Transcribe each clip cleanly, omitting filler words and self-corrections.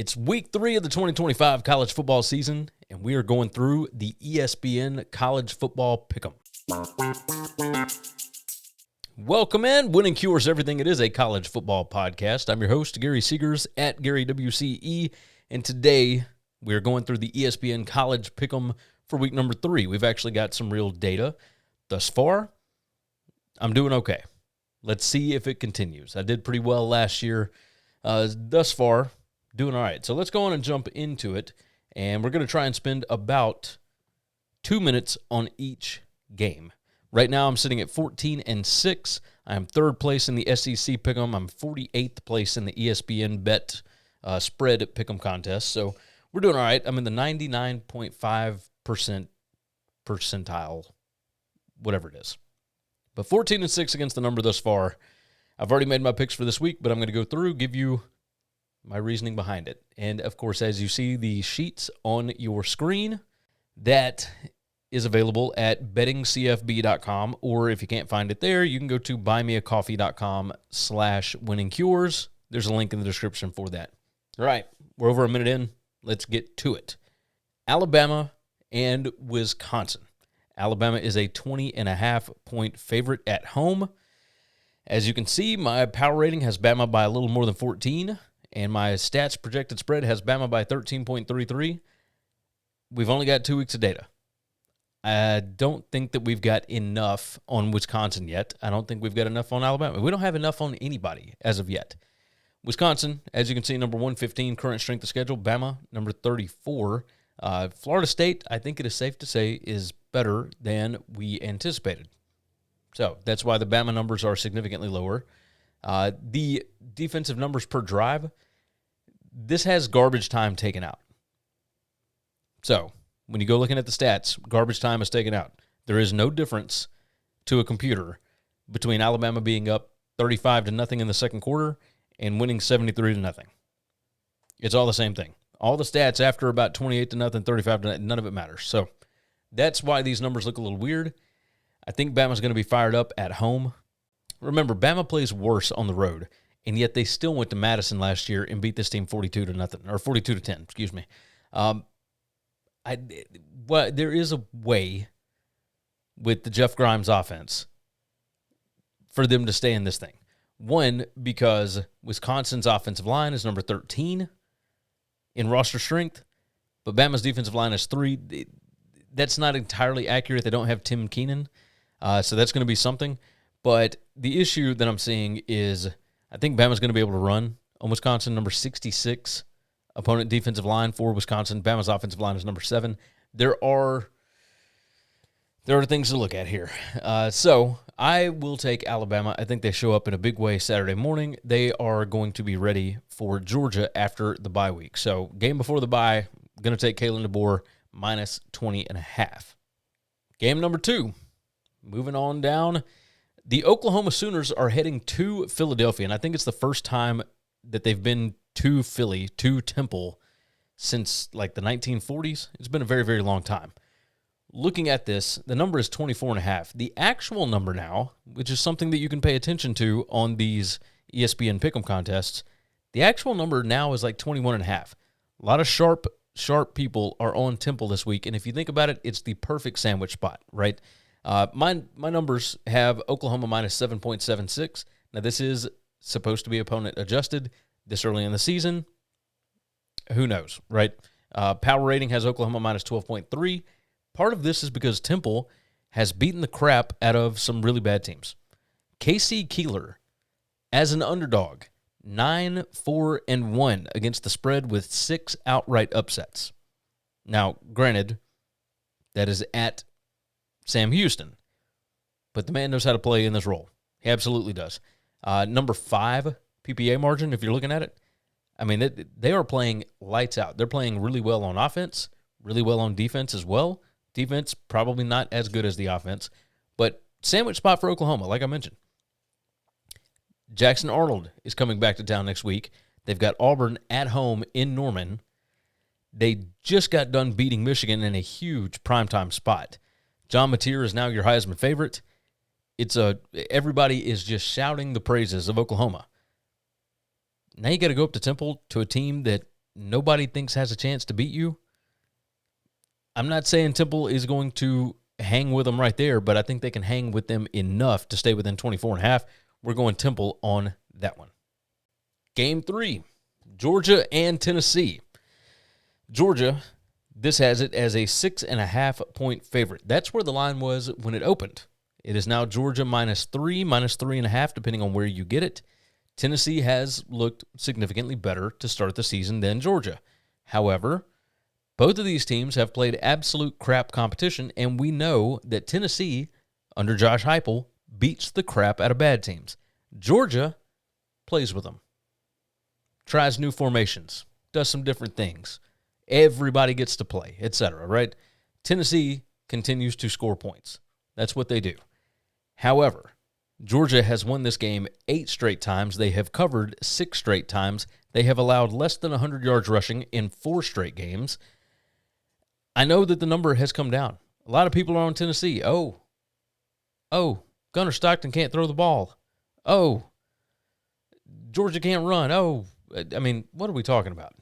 It's week 3 of the 2025 college football season, and we are going through the ESPN College Football Pickem. Welcome in. Winning cures everything. It is a college football podcast. I'm your host, Gary Seegers, at Gary WCE, and today we are going through the ESPN College Pickem for week number 3. We've actually got some real data. Thus far, I'm doing okay. Let's see if it continues. I did pretty well last year. Thus far, doing all right. So let's go on and jump into it, and we're going to try and spend about 2 minutes on each game. Right now, I'm sitting at 14-6. I'm third place in the SEC Pick'em. I'm 48th place in the ESPN Bet spread Pick'em contest. So we're doing all right. I'm in the 99.5% percentile, whatever it is. But 14-6 against the number thus far. I've already made my picks for this week, but I'm going to go through, give you my reasoning behind it. And, of course, as you see the sheets on your screen, that is available at bettingcfb.com, or if you can't find it there, you can go to buymeacoffee.com/winningcures. There's a link in the description for that. All right, we're over a minute in. Let's get to it. Alabama and Wisconsin. Alabama is a 20.5-point favorite at home. As you can see, my power rating has Bama by a little more than 14, and my stats projected spread has Bama by 13.33. We've only got 2 weeks of data. I don't think that we've got enough on Wisconsin yet. I don't think we've got enough on Alabama. We don't have enough on anybody as of yet. Wisconsin, as you can see, number 115, current strength of schedule. Bama, number 34. Florida State, I think it is safe to say, is better than we anticipated. So that's why the Bama numbers are significantly lower. The defensive numbers per drive, this has garbage time taken out. So when you go looking at the stats, garbage time is taken out. There is no difference to a computer between Alabama being up 35-0 in the second quarter and winning 73-0. It's all the same thing. All the stats after about 28-0, 35-0, none of it matters. So that's why these numbers look a little weird. I think Bama's going to be fired up at home. Remember, Bama plays worse on the road, and yet they still went to Madison last year and beat this team 42-0, or 42-10, excuse me. There is a way with the Jeff Grimes offense for them to stay in this thing. One, because Wisconsin's offensive line is number 13 in roster strength, but Bama's defensive line is 3. That's not entirely accurate. They don't have Tim Keenan, so that's going to be something. But the issue that I'm seeing is I think Bama's going to be able to run on Wisconsin, number 66 opponent defensive line for Wisconsin. Bama's offensive line is number 7. There are things to look at here. So I will take Alabama. I think they show up in a big way Saturday morning. They are going to be ready for Georgia after the bye week. So game before the bye, I'm going to take Kalen DeBoer minus 20.5. Game number 2, moving on down. The Oklahoma Sooners are heading to Philadelphia, and I think it's the first time that they've been to Philly, to Temple, since like the 1940s. It's been a very, very long time. Looking at this, the number is 24.5. The actual number now, which is something that you can pay attention to on these ESPN Pick'em contests, the actual number now is like 21.5. A lot of sharp people are on Temple this week, and if you think about it, it's the perfect sandwich spot, right? My numbers have Oklahoma minus 7.76. Now, this is supposed to be opponent adjusted this early in the season. Who knows, right? Power rating has Oklahoma minus 12.3. Part of this is because Temple has beaten the crap out of some really bad teams. KC Keeler, as an underdog, 9-4-1 against the spread with 6 outright upsets. Now, granted, that is at Sam Houston, but the man knows how to play in this role. He absolutely does. Number 5 PPA margin, if you're looking at it, I mean, they are playing lights out. They're playing really well on offense, really well on defense as well. Defense, probably not as good as the offense, but sandwich spot for Oklahoma, like I mentioned. Jackson Arnold is coming back to town next week. They've got Auburn at home in Norman. They just got done beating Michigan in a huge primetime spot. John Mateer is now your Heisman favorite. Everybody is just shouting the praises of Oklahoma. Now you got to go up to Temple to a team that nobody thinks has a chance to beat you. I'm not saying Temple is going to hang with them right there, but I think they can hang with them enough to stay within 24.5. We're going Temple on that one. Game 3, Georgia and Tennessee. Georgia, this has it as a 6.5-point favorite. That's where the line was when it opened. It is now Georgia -3, -3.5, depending on where you get it. Tennessee has looked significantly better to start the season than Georgia. However, both of these teams have played absolute crap competition, and we know that Tennessee, under Josh Heupel, beats the crap out of bad teams. Georgia plays with them, tries new formations, does some different things. Everybody gets to play, etc., right? Tennessee continues to score points. That's what they do. However, Georgia has won this game 8 straight times. They have covered 6 straight times. They have allowed less than 100 yards rushing in 4 straight games. I know that the number has come down. A lot of people are on Tennessee. Oh, Gunnar Stockton can't throw the ball. Oh, Georgia can't run. Oh, I mean, what are we talking about?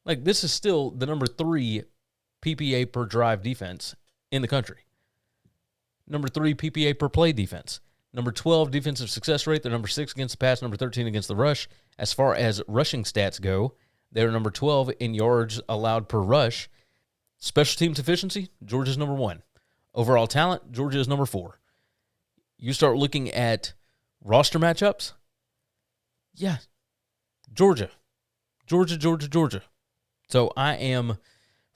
Like, this is still the number 3 PPA per drive defense in the country. Number 3 PPA per play defense. Number 12 defensive success rate. They're number 6 against the pass, number 13 against the rush. As far as rushing stats go, they're number 12 in yards allowed per rush. Special teams efficiency, Georgia's number 1. Overall talent, Georgia is number 4. You start looking at roster matchups, yeah, Georgia. So I am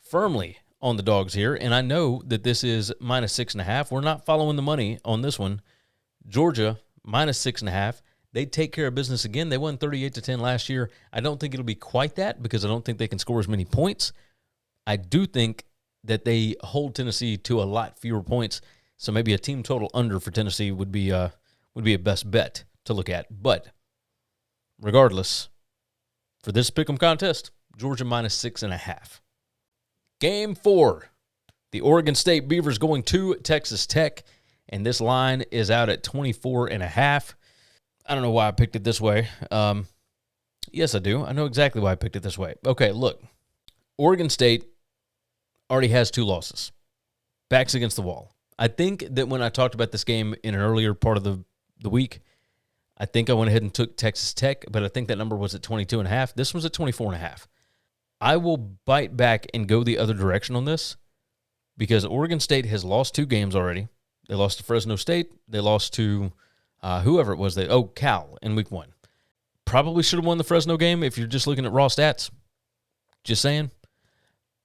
firmly on the dogs here, and I know that this is -6.5. We're not following the money on this one. Georgia, -6.5. They take care of business again. They won 38-10 last year. I don't think it'll be quite that because I don't think they can score as many points. I do think that they hold Tennessee to a lot fewer points, so maybe a team total under for Tennessee would be a best bet to look at. But regardless, for this Pickem contest, Georgia -6.5. Game 4, the Oregon State Beavers going to Texas Tech, and this line is out at 24.5. I don't know why I picked it this way. Yes, I do. I know exactly why I picked it this way. Okay, look, Oregon State already has 2 losses. Backs against the wall. I think that when I talked about this game in an earlier part of the week, I think I went ahead and took Texas Tech, but I think that number was at 22.5. This was at 24.5. I will bite back and go the other direction on this because Oregon State has lost 2 games already. They lost to Fresno State. They lost to whoever it was. Cal in week 1. Probably should have won the Fresno game if you're just looking at raw stats. Just saying.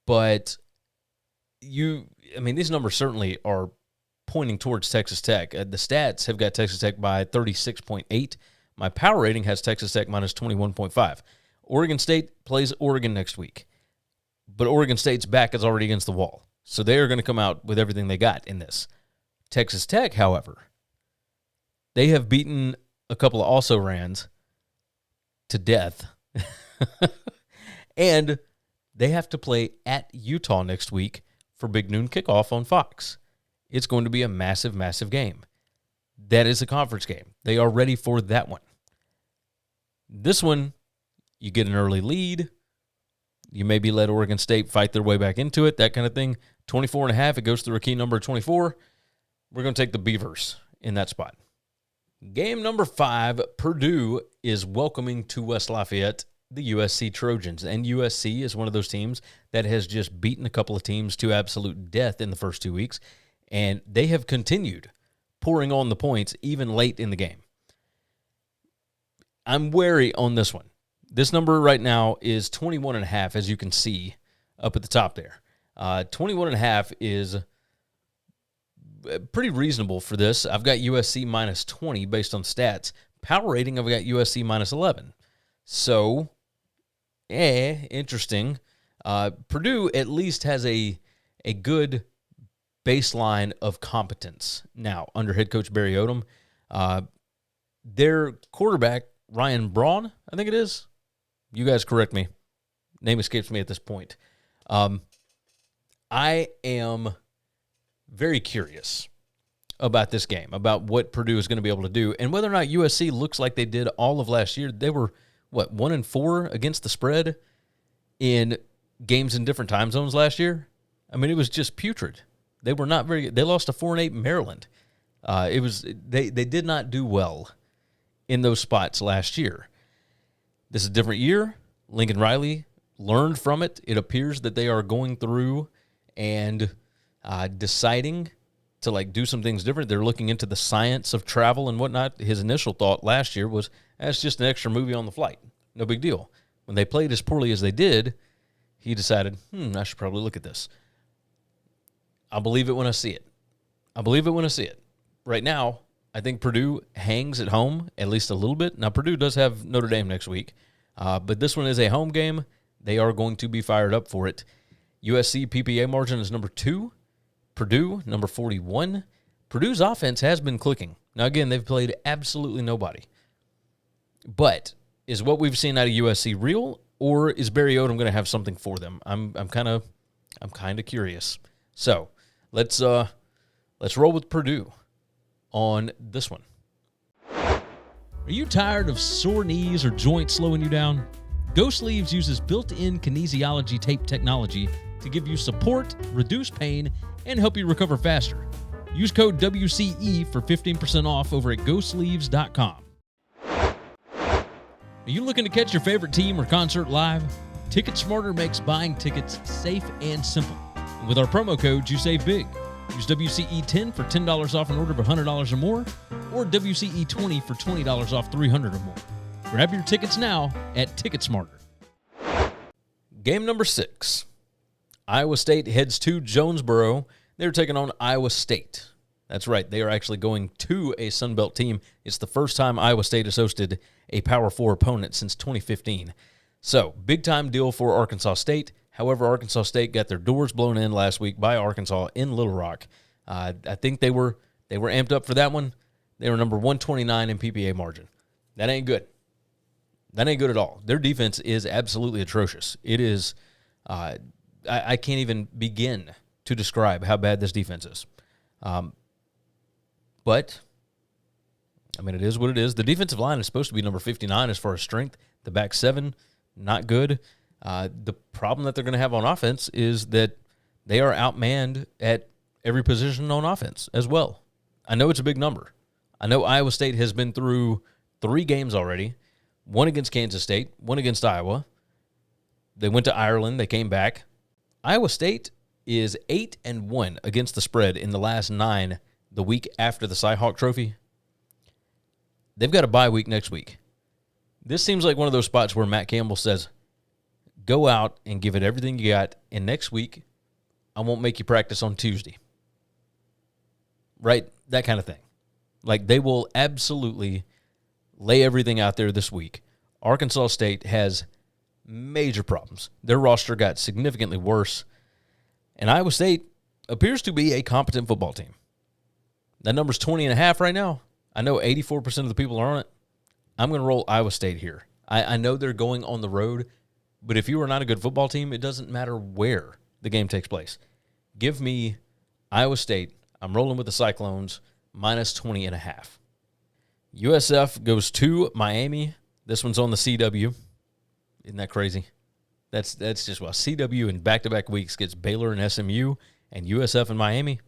But these numbers certainly are pointing towards Texas Tech. The stats have got Texas Tech by 36.8. My power rating has Texas Tech -21.5. Oregon State plays Oregon next week, but Oregon State's back is already against the wall, so they are going to come out with everything they got in this. Texas Tech, however, they have beaten a couple of also-rans to death, and they have to play at Utah next week for Big Noon Kickoff on Fox. It's going to be a massive, massive game. That is a conference game. They are ready for that one. This one, you get an early lead. You maybe let Oregon State fight their way back into it, that kind of thing. 24.5, it goes through a key number of 24. We're going to take the Beavers in that spot. Game number 5, Purdue is welcoming to West Lafayette the USC Trojans. And USC is one of those teams that has just beaten a couple of teams to absolute death in the first 2 weeks. And they have continued pouring on the points even late in the game. I'm wary on this one. This number right now is 21.5, as you can see up at the top there. 21.5 is pretty reasonable for this. I've got USC -20 based on stats. Power rating, I've got USC -11. So, interesting. Purdue at least has a good baseline of competence now under head coach Barry Odom. Their quarterback, Ryan Braun, I think it is. You guys correct me. Name escapes me at this point. I am very curious about this game, about what Purdue is going to be able to do, and whether or not USC looks like they did all of last year. They were, 1-4 against the spread in games in different time zones last year. I mean, it was just putrid. They were not very good. They lost to 4-8 Maryland. They did not do well in those spots last year. This is a different year. Lincoln Riley learned from it. It appears that they are going through and deciding to do some things different. They're looking into the science of travel and whatnot. His initial thought last year was, that's just an extra movie on the flight. No big deal. When they played as poorly as they did, he decided, I should probably look at this. I'll believe it when I see it. Right now, I think Purdue hangs at home at least a little bit. Now, Purdue does have Notre Dame next week, but this one is a home game. They are going to be fired up for it. USC PPA margin is number 2. Purdue, number 41. Purdue's offense has been clicking. Now, again, they've played absolutely nobody. But is what we've seen out of USC real, or is Barry Odom going to have something for them? I'm kind of curious. So let's roll with Purdue on this one. Are you tired of sore knees or joints slowing you down? Go Sleeves uses built-in kinesiology tape technology to give you support, reduce pain, and help you recover faster. Use code WCE for 15% off over at GoSleeves.com. Are you looking to catch your favorite team or concert live? TicketSmarter makes buying tickets safe and simple. And with our promo codes, you save big. Use WCE10 for $10 off an order of $100 or more, or WCE20 for $20 off $300 or more. Grab your tickets now at TicketSmarter. Game number 6. Iowa State heads to Jonesboro. They're taking on Iowa State. That's right. They are actually going to a Sun Belt team. It's the first time Iowa State has hosted a Power 4 opponent since 2015. So, big-time deal for Arkansas State. However, Arkansas State got their doors blown in last week by Arkansas in Little Rock. I think they were amped up for that one. They were number 129 in PPA margin. That ain't good. That ain't good at all. Their defense is absolutely atrocious. It is, I can't even begin to describe how bad this defense is. But, I mean, it is what it is. The defensive line is supposed to be number 59 as far as strength. The back 7, not good. The problem that they're going to have on offense is that they are outmanned at every position on offense as well. I know it's a big number. I know Iowa State has been through 3 games already, one against Kansas State, one against Iowa. They went to Ireland. They came back. Iowa State is 8-1 against the spread in the last 9 the week after the Cy-Hawk Trophy. They've got a bye week next week. This seems like one of those spots where Matt Campbell says, go out and give it everything you got, and next week, I won't make you practice on Tuesday. Right? That kind of thing. Like, they will absolutely lay everything out there this week. Arkansas State has major problems. Their roster got significantly worse, and Iowa State appears to be a competent football team. That number's 20.5 right now. I know 84% of the people are on it. I'm going to roll Iowa State here. I know they're going on the road, but if you are not a good football team, it doesn't matter where the game takes place. Give me Iowa State. I'm rolling with the Cyclones, minus 20.5. USF goes to Miami. This one's on the CW. Isn't that crazy? That's just, well, CW in back-to-back weeks gets Baylor and SMU, and USF and Miami.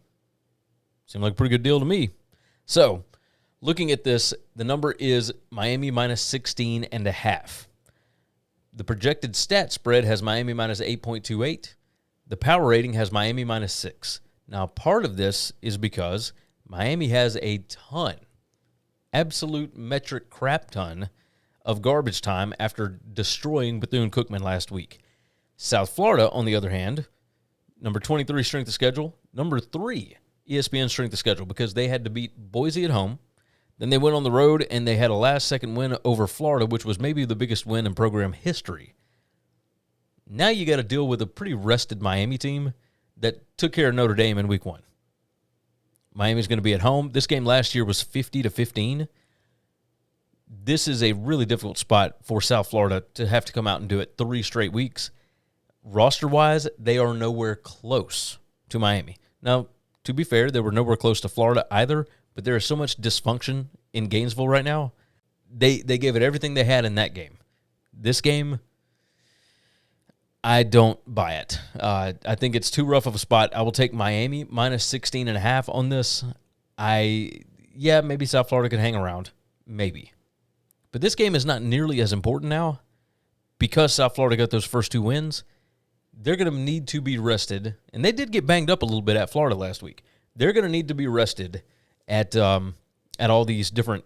Seemed like a pretty good deal to me. So, looking at this, the number is Miami minus 16.5. The projected stat spread has Miami minus 8.28. The power rating has Miami minus 6. Now, part of this is because Miami has a ton, absolute metric crap ton, of garbage time after destroying Bethune-Cookman last week. South Florida, on the other hand, number 23 strength of schedule, number 3 ESPN strength of schedule, because they had to beat Boise at home. Then they went on the road, and they had a last-second win over Florida, which was maybe the biggest win in program history. Now you got to deal with a pretty rested Miami team that took care of Notre Dame in week 1. Miami's going to be at home. This game last year was 50-15. This is a really difficult spot for South Florida to have to come out and do it 3 straight weeks. Roster-wise, they are nowhere close to Miami. Now, to be fair, they were nowhere close to Florida either, but there is so much dysfunction in Gainesville right now. They gave it everything they had in that game. This game, I don't buy it. I think it's too rough of a spot. I will take Miami minus 16.5 on this. Maybe South Florida could hang around. Maybe. But this game is not nearly as important now because South Florida got those first 2 wins. They're going to need to be rested. And they did get banged up a little bit at Florida last week. They're going to need to be rested at all these different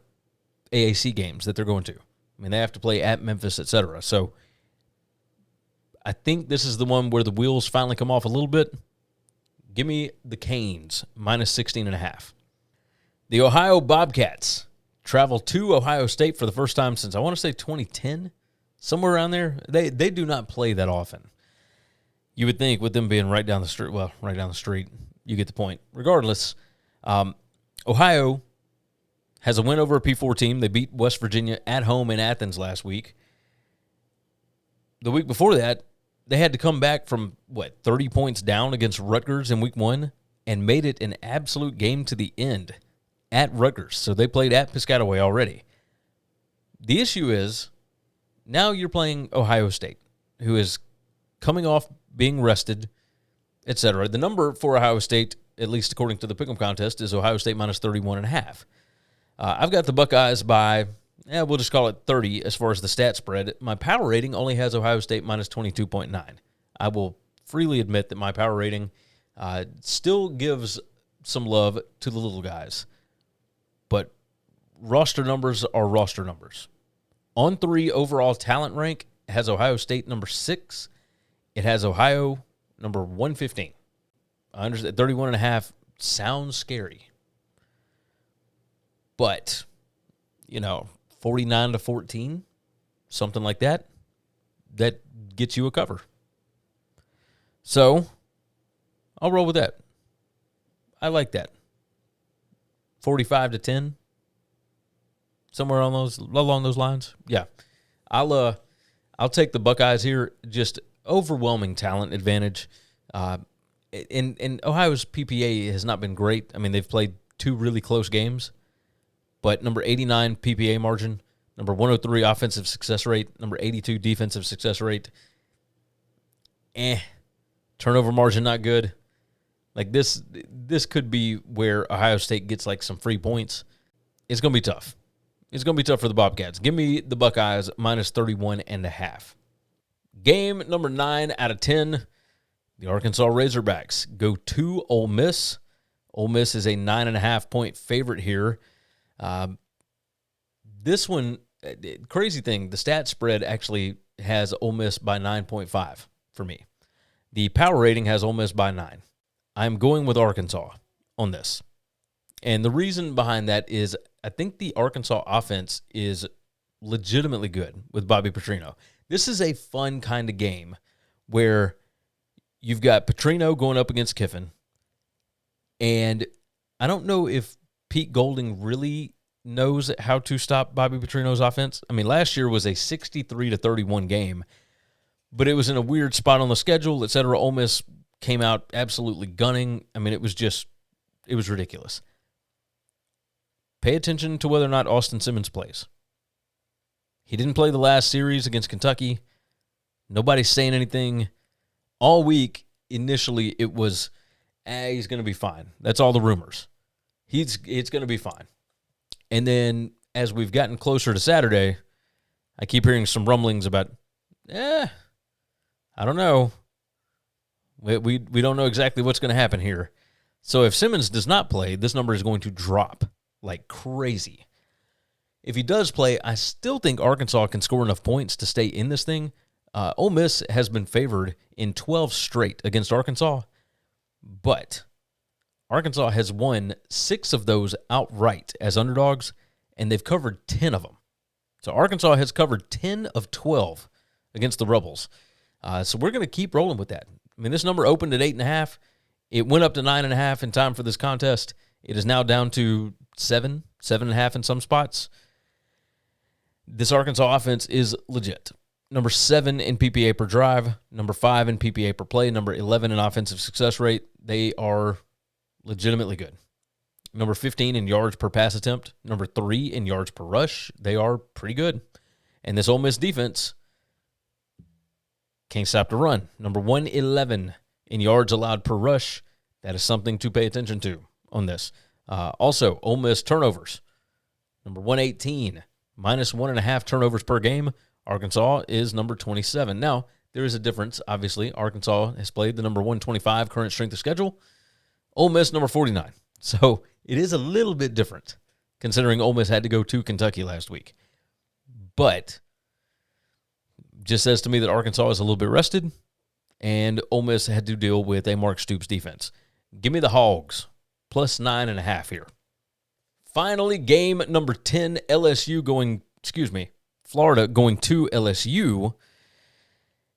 AAC games that they're going to. I mean, they have to play at Memphis, etc. So I think this is the one where the wheels finally come off a little bit. Give me the Canes, minus 16.5. The Ohio Bobcats travel to Ohio State for the first time since, I want to say, 2010. Somewhere around there. They do not play that often. You would think with them being right down the street, you get the point. Regardless, Ohio has a win over a P4 team. They beat West Virginia at home in Athens last week. The week before that, they had to come back from, 30 points down against Rutgers in week 1 and made it an absolute game to the end at Rutgers. So they played at Piscataway already. The issue is now you're playing Ohio State, who is coming off being rested, etc. The number for Ohio State, at least according to the Pickem contest, is Ohio State minus 31.5. I've got the Buckeyes by, we'll just call it 30 as far as the stat spread. My power rating only has Ohio State minus 22.9. I will freely admit that my power rating still gives some love to the little guys. But roster numbers are roster numbers. On 3 overall talent rank has Ohio State number 6. It has Ohio number 115. I understand 31.5 sounds scary. But, 49-14, something like that gets you a cover. So, I'll roll with that. I like that. 45-10, somewhere along those lines. Yeah, I'll take the Buckeyes here. Just overwhelming talent advantage. And Ohio's PPA has not been great. I mean, they've played 2 really close games. But number 89 PPA margin, number 103 offensive success rate, number 82 defensive success rate. Turnover margin not good. Like this could be where Ohio State gets like some free points. It's going to be tough. It's going to be tough for the Bobcats. Give me the Buckeyes minus 31.5. Game number 9 out of 10. The Arkansas Razorbacks go to Ole Miss. Ole Miss is a 9.5-point favorite here. This one, crazy thing, the stat spread actually has Ole Miss by 9.5 for me. The power rating has Ole Miss by 9. I'm going with Arkansas on this. And the reason behind that is I think the Arkansas offense is legitimately good with Bobby Petrino. This is a fun kind of game where you've got Petrino going up against Kiffin. And I don't know if Pete Golding really knows how to stop Bobby Petrino's offense. I mean, last year was a 63-31 game, but it was in a weird spot on the schedule, et cetera. Ole Miss came out absolutely gunning. I mean, it was ridiculous. Pay attention to whether or not Austin Simmons plays. He didn't play the last series against Kentucky. Nobody's saying anything. All week, initially, it was, he's going to be fine. That's all the rumors. It's going to be fine. And then as we've gotten closer to Saturday, I keep hearing some rumblings about, I don't know. We don't know exactly what's going to happen here. So if Simmons does not play, this number is going to drop like crazy. If he does play, I still think Arkansas can score enough points to stay in this thing. Ole Miss has been favored in 12 straight against Arkansas, but Arkansas has won 6 of those outright as underdogs, and they've covered 10 of them. So Arkansas has covered 10 of 12 against the Rebels. So we're going to keep rolling with that. I mean, this number opened at 8.5. It went up to 9.5 in time for this contest. It is now down to 7.5 in some spots. This Arkansas offense is legit. Number 7 in PPA per drive, number 5 in PPA per play, number 11 in offensive success rate. They are legitimately good. Number 15 in yards per pass attempt, number 3 in yards per rush. They are pretty good. And this Ole Miss defense, Can't stop the run. Number 111 in yards allowed per rush. That is something to pay attention to on this. Also, Ole Miss turnovers. Number 118, minus 1.5 turnovers per game. Arkansas is number 27. Now, there is a difference, obviously. Arkansas has played the number 125 current strength of schedule. Ole Miss, number 49. So it is a little bit different, considering Ole Miss had to go to Kentucky last week. But just says to me that Arkansas is a little bit rested, and Ole Miss had to deal with a Mark Stoops defense. Give me the Hogs, plus 9.5 here. Finally, game number 10, Florida going to LSU.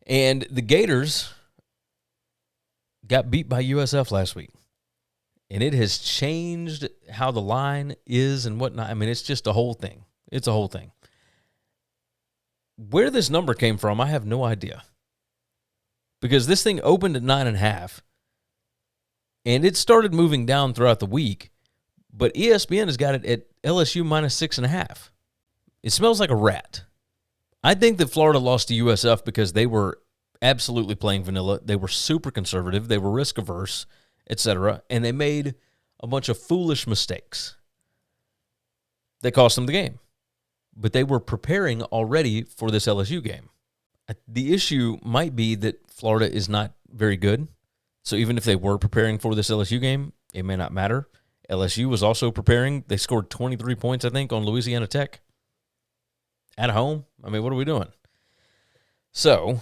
And the Gators got beat by USF last week. And it has changed how the line is and whatnot. I mean, it's just a whole thing. It's a whole thing. Where this number came from, I have no idea. Because this thing opened at 9.5. And it started moving down throughout the week. But ESPN has got it at LSU minus 6.5. It smells like a rat. I think that Florida lost to USF because they were absolutely playing vanilla. They were super conservative. They were risk averse, etc. And they made a bunch of foolish mistakes that cost them the game. But they were preparing already for this LSU game. The issue might be that Florida is not very good. So even if they were preparing for this LSU game, it may not matter. LSU was also preparing. They scored 23 points, I think, on Louisiana Tech. At home? I mean, what are we doing? So,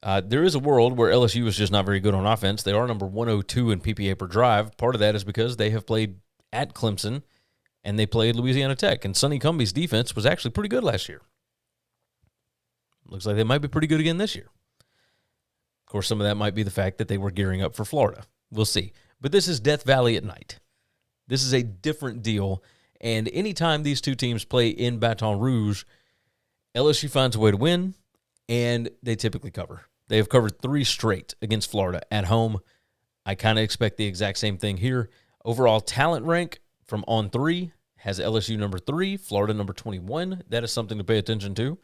there is a world where LSU is just not very good on offense. They are number 102 in PPA per drive. Part of that is because they have played at Clemson, and they played Louisiana Tech. And Sonny Cumbie's defense was actually pretty good last year. Looks like they might be pretty good again this year. Of course, some of that might be the fact that they were gearing up for Florida. We'll see. But this is Death Valley at night. This is a different deal. And anytime these two teams play in Baton Rouge, LSU finds a way to win, and they typically cover. They have covered 3 straight against Florida at home. I kind of expect the exact same thing here. Overall talent rank from On 3 has LSU number 3, Florida number 21. That is something to pay attention to.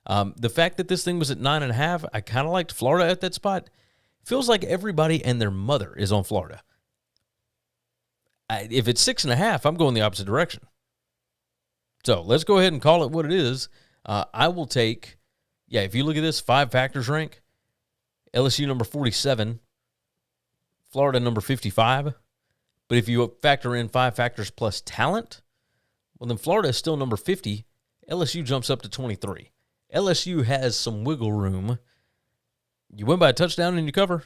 The fact that this thing was at 9.5, I kind of liked Florida at that spot. Feels like everybody and their mother is on Florida. If it's 6.5, I'm going the opposite direction. So let's go ahead and call it what it is. I will take, if you look at this 5 factors rank, LSU number 47, Florida number 55. But if you factor in 5 factors plus talent, well, then Florida is still number 50. LSU jumps up to 23. LSU has some wiggle room. You win by a touchdown and you cover,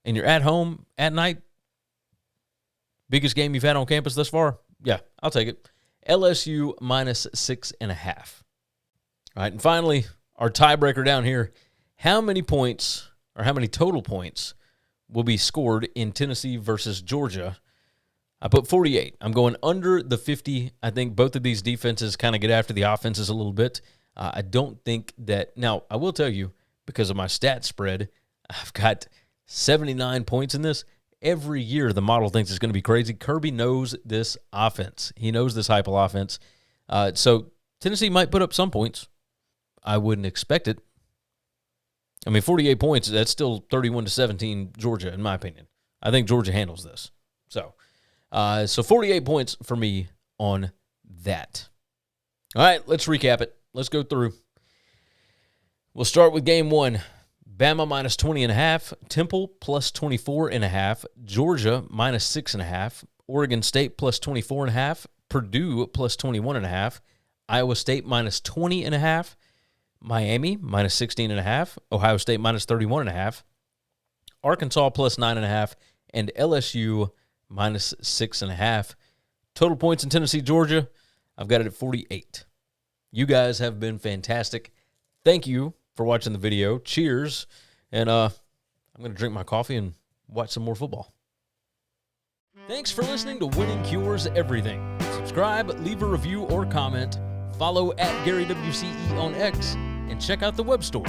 and you're at home at night. Biggest game you've had on campus thus far? Yeah, I'll take it. LSU minus 6.5. All right, and finally, our tiebreaker down here. How many points, or how many total points, will be scored in Tennessee versus Georgia? I put 48. I'm going under the 50. I think both of these defenses kind of get after the offenses a little bit. I don't think that... Now, I will tell you, because of my stat spread, I've got 79 points in this. Every year, the model thinks it's going to be crazy. Kirby knows this offense. He knows this Heupel offense. So Tennessee might put up some points. I wouldn't expect it. I mean, 48 points, that's still 31-17 Georgia, in my opinion. I think Georgia handles this. So 48 points for me on that. All right, let's recap it. Let's go through. We'll start with game 1. Bama minus 20.5, Temple plus 24.5, Georgia minus 6.5, Oregon State plus 24.5, Purdue plus 21.5, Iowa State minus 20.5, Miami minus 16.5, Ohio State minus 31.5, Arkansas plus 9.5, and LSU minus 6.5. Total points in Tennessee, Georgia, I've got it at 48. You guys have been fantastic. Thank you for watching the video. Cheers. And I'm going to drink my coffee and watch some more football. Thanks for listening to Winning Cures Everything. Subscribe, leave a review or comment, follow at GaryWCE on X, and check out the web store